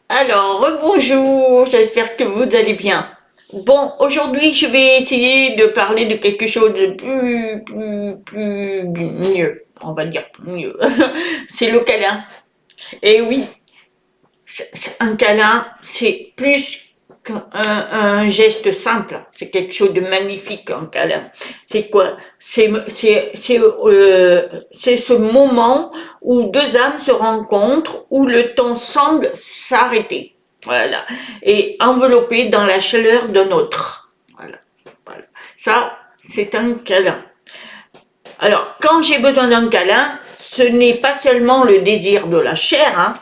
Alors, bonjour, j'espère que vous allez bien. Bon, aujourd'hui, je vais essayer de parler de quelque chose de plus mieux, on va dire mieux. C'est le câlin. Et oui, un câlin, c'est plus qu'un geste simple. C'est quelque chose de magnifique, un câlin. C'est quoi? C'est ce moment où deux âmes se rencontrent, où le temps semble s'arrêter. Voilà. Et enveloppé dans la chaleur d'un autre. Voilà. Voilà. Ça, c'est un câlin. Alors, quand j'ai besoin d'un câlin, ce n'est pas seulement le désir de la chair, hein,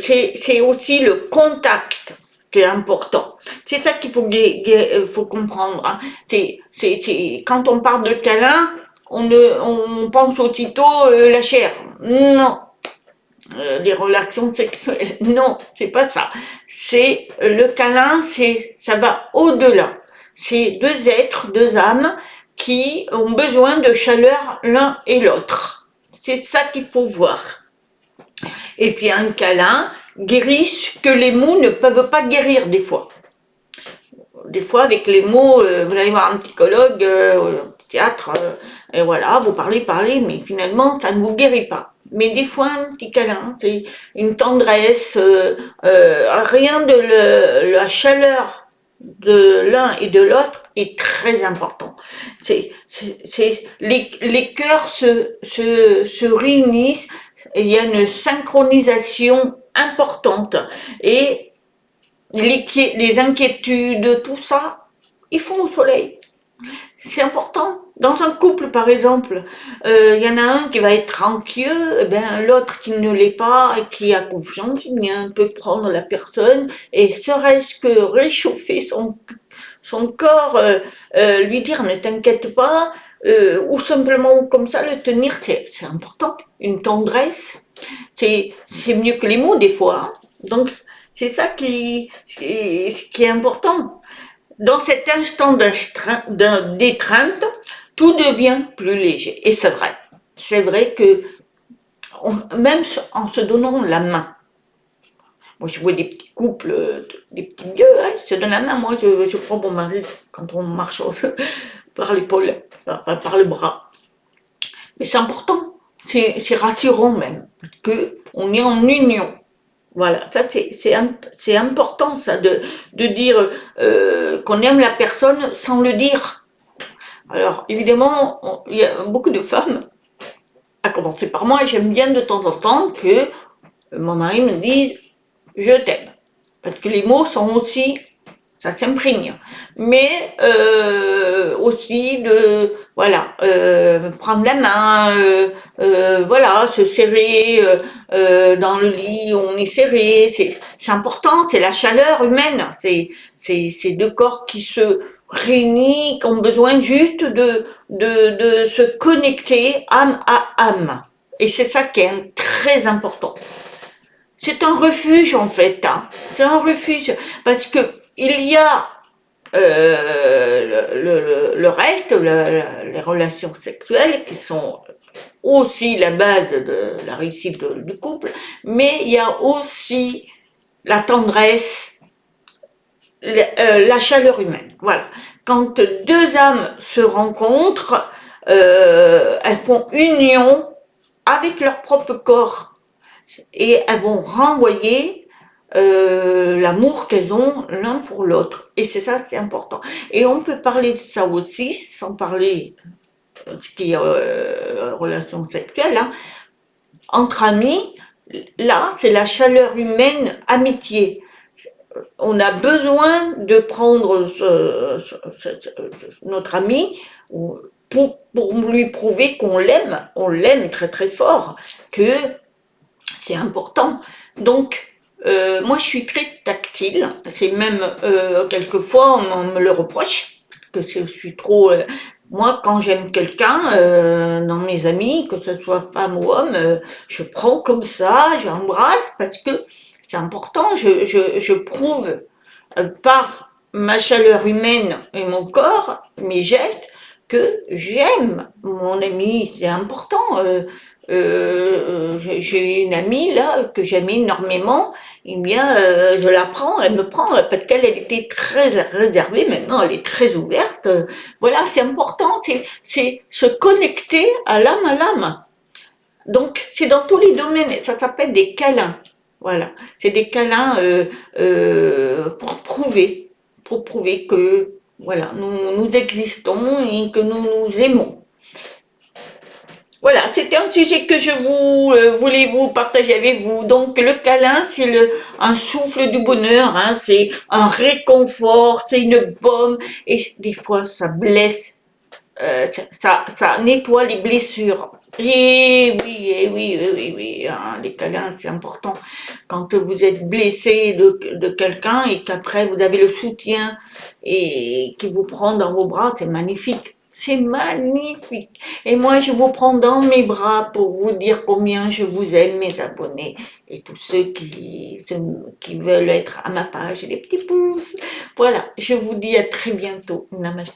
c'est aussi le contact qui est important. C'est ça qu'il faut comprendre. Hein. Quand on parle de câlin, on pense aussitôt la chair. Non, les relations sexuelles. Non, c'est pas ça. C'est le câlin, ça va au-delà. C'est deux êtres, deux âmes qui ont besoin de chaleur l'un et l'autre. C'est ça qu'il faut voir. Et puis un câlin guérit ce que les mots ne peuvent pas guérir des fois. Des fois, avec les mots, vous allez voir un psychologue, un psychiatre, et voilà, vous parlez, mais finalement, ça ne vous guérit pas. Mais des fois, un petit câlin, c'est une tendresse, rien de la chaleur de l'un et de l'autre est très important. Les cœurs se réunissent, et il y a une synchronisation importante et les inquiétudes, tout ça, ils font au soleil. C'est important. Dans un couple, par exemple, y en a un qui va être anxieux, ben, l'autre qui ne l'est pas et qui a confiance, il vient peut prendre la personne et serait-ce que réchauffer son corps, lui dire ne t'inquiète pas, ou simplement comme ça le tenir, c'est important. Une tendresse, c'est mieux que les mots des fois. Hein. Donc c'est ça qui est important. Dans cet instant d'étreinte, tout devient plus léger. Et c'est vrai. C'est vrai que même en se donnant la main, moi je vois des petits couples, des petits vieux, hein, ils se donnent la main. Moi je prends mon mari quand on marche par l'épaule, par le bras. Mais c'est important. C'est rassurant même. Parce qu'on est en union. Voilà, ça c'est important ça de dire qu'on aime la personne sans le dire. Alors évidemment, il y a beaucoup de femmes, à commencer par moi, et j'aime bien de temps en temps que mon mari me dise je t'aime. Parce que les mots sont aussi, ça s'imprègne. Mais aussi de, voilà, prendre la main, voilà, se serrer dans le lit, on est serré, c'est important, c'est la chaleur humaine, c'est deux corps qui se réunissent, qui ont besoin juste de se connecter âme à âme. Et c'est ça qui est très important. C'est un refuge en fait, hein. C'est un refuge parce que il y a le reste, les relations sexuelles qui sont aussi la base de la réussite du couple, mais il y a aussi la tendresse, la chaleur humaine. Voilà. Quand deux âmes se rencontrent, elles font union avec leur propre corps et elles vont renvoyer l'amour qu'elles ont l'un pour l'autre. Et c'est ça, c'est important. Et on peut parler de ça aussi, sans parler de ce qui est relation sexuelle, hein. Entre amis, là, c'est la chaleur humaine, amitié. On a besoin de prendre notre ami pour lui prouver qu'on l'aime, on l'aime très très fort, que c'est important. Donc, moi, je suis très tactile. C'est même quelquefois on me le reproche que je suis trop. Moi, quand j'aime quelqu'un, dans mes amis, que ce soit femme ou homme, je prends comme ça, j'embrasse parce que c'est important. Je prouve par ma chaleur humaine et mon corps, mes gestes, que j'aime mon ami. C'est important. J'ai une amie là que j'aime énormément, eh bien, je la prends, elle me prend, parce qu'elle elle était très réservée, maintenant elle est très ouverte. Voilà, c'est important, c'est se connecter à l'âme. Donc, c'est dans tous les domaines, ça s'appelle des câlins. Voilà, c'est des câlins pour prouver que voilà, nous existons et que nous nous aimons. Voilà, c'était un sujet que je voulais vous partager avec vous. Donc le câlin, c'est un souffle du bonheur, hein, c'est un réconfort, c'est une baume, et des fois ça blesse, ça nettoie les blessures. Et oui, oui, oui, oui, hein, les câlins, c'est important. Quand vous êtes blessé de quelqu'un et qu'après vous avez le soutien et qui vous prend dans vos bras, c'est magnifique. C'est magnifique. Et moi, je vous prends dans mes bras pour vous dire combien je vous aime, mes abonnés, et tous ceux qui veulent être à ma page, les petits pouces. Voilà, je vous dis à très bientôt. Namaste.